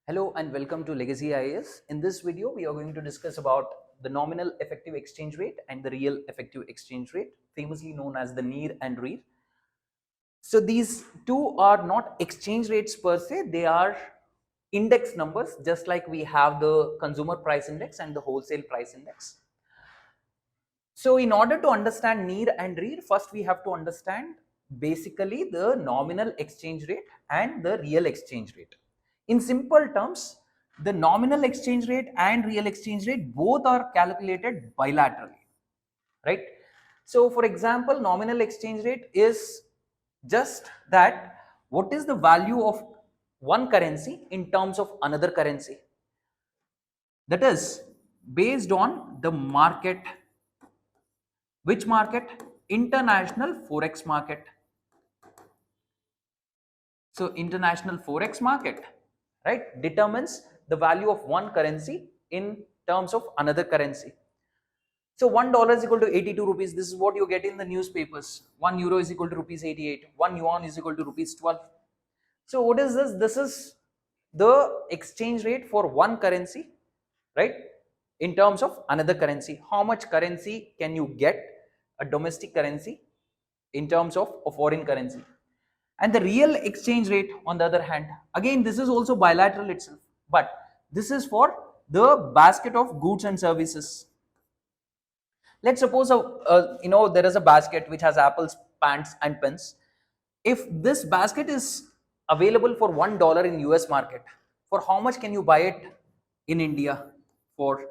Hello and welcome to Legacy IAS. In this video, we are going to discuss about the nominal effective exchange rate and the real effective exchange rate, famously known as the NEER and REER. So these two are not exchange rates per se, they are index numbers, just like we have the consumer price index and the wholesale price index. So in order to understand NEER and REER, first we have to understand basically the nominal exchange rate and the real exchange rate. In simple terms, the nominal exchange rate and real exchange rate both are calculated bilaterally, right? So for example, nominal exchange rate is just that what is the value of one currency in terms of another currency. That is based on the market. Which market? International Forex market. So international Forex market, right, determines the value of one currency in terms of another currency. So $1 is equal to 82 rupees. This is what you get in the newspapers. 1 euro is equal to rupees 88. 1 yuan is equal to rupees 12. So what is this? This is the exchange rate for one currency, right, in terms of another currency. How much currency can you get, a domestic currency, in terms of a foreign currency? And the real exchange rate, on the other hand, again this is also bilateral itself, but this is for the basket of goods and services. Let's suppose there is a basket which has apples, pants and pens. If this basket is available for $1 in US market, for how much can you buy it in India? For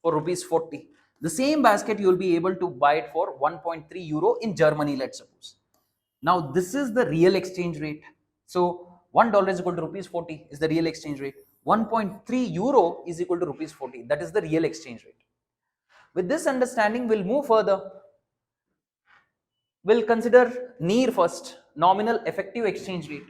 rupees 40. The same basket you will be able to buy it for 1.3 euro in Germany, let's suppose. Now this is the real exchange rate. So $1 is equal to rupees 40 is the real exchange rate. 1.3 euro is equal to rupees 40. That is the real exchange rate. With this understanding, we'll move further. We'll consider NEER first, nominal effective exchange rate.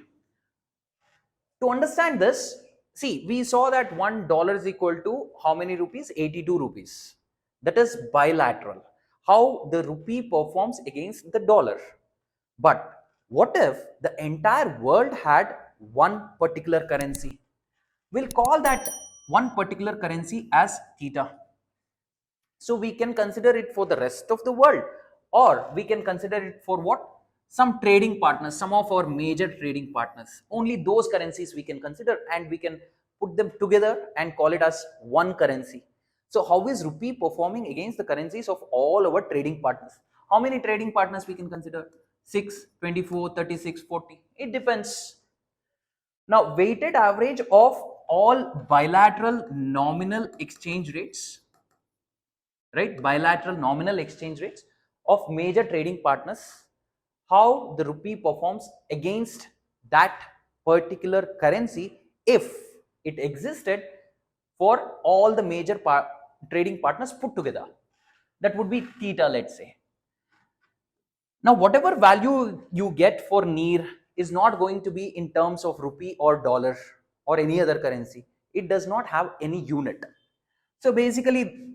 To understand this, see, we saw that $1 is equal to how many rupees? 82 rupees. That is bilateral. How the rupee performs against the dollar. But what if the entire world had one particular currency? We'll call that one particular currency as theta. So we can consider it for the rest of the world, or we can consider it for what? Some trading partners, some of our major trading partners. Only those currencies we can consider, and we can put them together and call it as one currency. So how is rupee performing against the currencies of all our trading partners? How many trading partners we can consider? 6, 24, 36, 40. It depends. Now, weighted average of all bilateral nominal exchange rates, right? Bilateral nominal exchange rates of major trading partners, how the rupee performs against that particular currency if it existed for all the major trading partners put together. That would be theta, let's say. Now, whatever value you get for NEER is not going to be in terms of rupee or dollar or any other currency. It does not have any unit. So basically,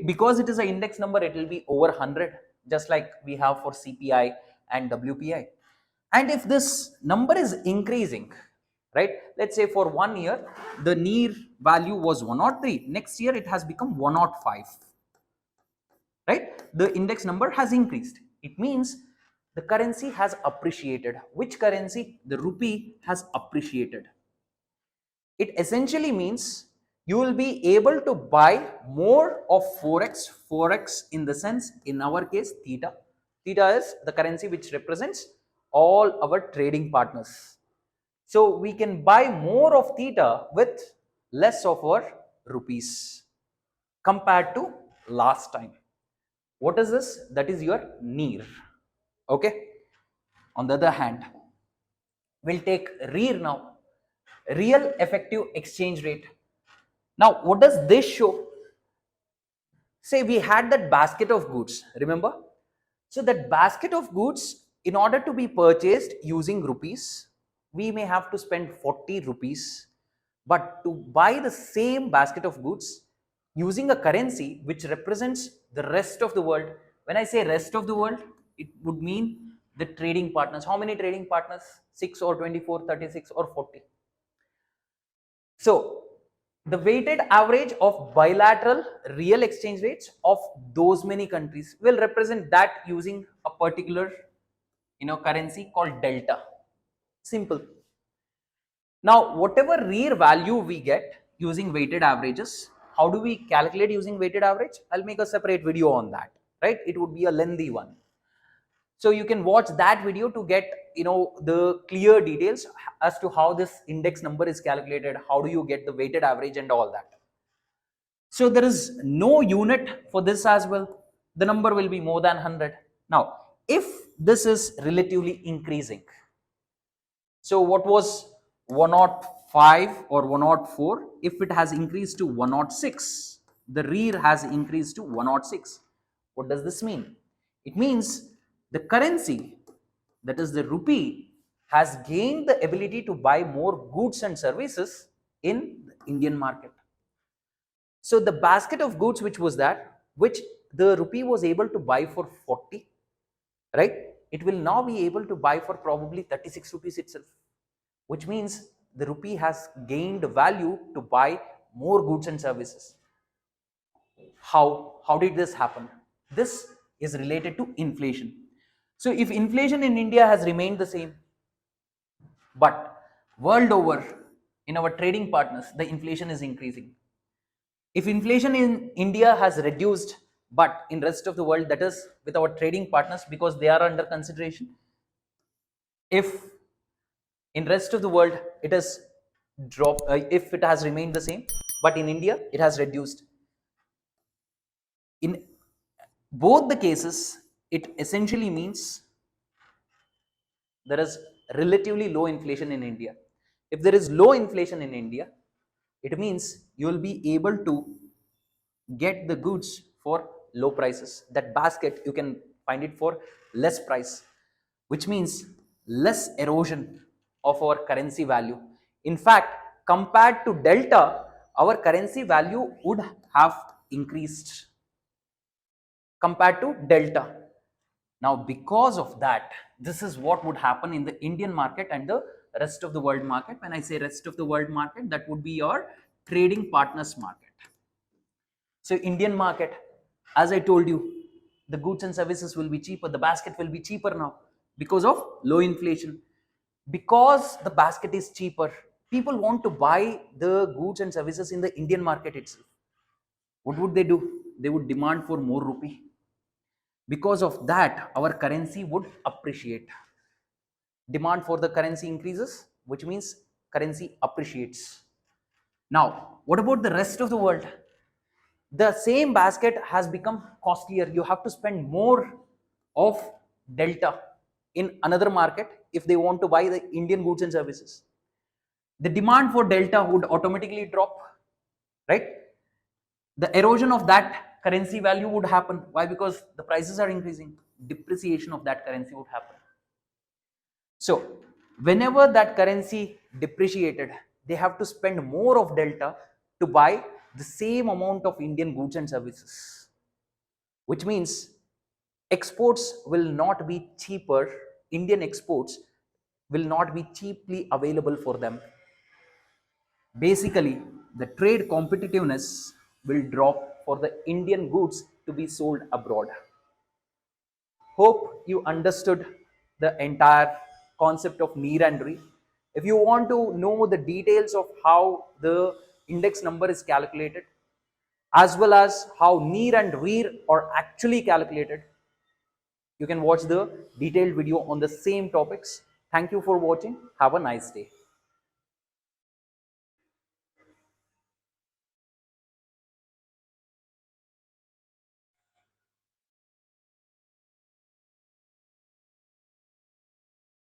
because it is an index number, it will be over 100, just like we have for CPI and WPI. And if this number is increasing, right, let's say for 1 year, the NEER value was 103, next year it has become 105. Right, the index number has increased. It means the currency has appreciated. Which currency? The rupee has appreciated. It essentially means you will be able to buy more of forex in the sense, in our case, theta. Theta is the currency which represents all our trading partners. So we can buy more of theta with less of our rupees compared to last time. What is this? That is your NEER. Okay. On the other hand, we'll take REER now. Real effective exchange rate. Now, what does this show? Say we had that basket of goods, remember? So that basket of goods, in order to be purchased using rupees, we may have to spend 40 rupees. But to buy the same basket of goods using a currency which represents the rest of the world, when I say rest of the world, it would mean the trading partners. How many trading partners? 6 or 24, 36 or 40. So the weighted average of bilateral real exchange rates of those many countries will represent that using a particular currency called delta. Simple. Now whatever REER value we get using weighted averages, how do we calculate using weighted average? I'll make a separate video on that, right? It would be a lengthy one. So you can watch that video to get the clear details as to how this index number is calculated, how do you get the weighted average and all that. So there is no unit for this as well. The number will be more than 100. Now, if this is relatively increasing, so what was 105 or 104, if it has increased to 106, the REER has increased to 106. What does this mean? It means the currency, that is the rupee, has gained the ability to buy more goods and services in the Indian market. So the basket of goods which was that, which the rupee was able to buy for 40, right? It will now be able to buy for probably 36 rupees itself, which means the rupee has gained value to buy more goods and services. How did this happen? This is related to inflation. So if inflation in India has remained the same, but world over in our trading partners, the inflation is increasing. If inflation in India has reduced, but in rest of the world, that is with our trading partners, because they are under consideration, if in rest of the world it has dropped, if it has remained the same, but in India it has reduced. In both the cases, it essentially means there is relatively low inflation in India. If there is low inflation in India, it means you will be able to get the goods for low prices. That basket, you can find it for less price, which means less erosion of our currency value. In fact, compared to delta, our currency value would have increased compared to delta. Now, because of that, this is what would happen in the Indian market and the rest of the world market. When I say rest of the world market, that would be your trading partners market. So Indian market, as I told you, the goods and services will be cheaper. The basket will be cheaper now because of low inflation. Because the basket is cheaper, people want to buy the goods and services in the Indian market itself. What would they do? They would demand for more rupee. Because of that, our currency would appreciate. Demand for the currency increases, which means currency appreciates. Now, what about the rest of the world? The same basket has become costlier. You have to spend more of delta in another market if they want to buy the Indian goods and services. The demand for delta would automatically drop, right? The erosion of that currency value would happen. Why? Because the prices are increasing. Depreciation of that currency would happen. So whenever that currency depreciated, they have to spend more of delta to buy the same amount of Indian goods and services, which means exports will not be cheaper. Indian exports will not be cheaply available for them. Basically, the trade competitiveness will drop for the Indian goods to be sold abroad. Hope you understood the entire concept of NEER and REER. If you want to know the details of how the index number is calculated, as well as how NEER and REER are actually calculated, you can watch the detailed video on the same topics. Thank you for watching. Have a nice day.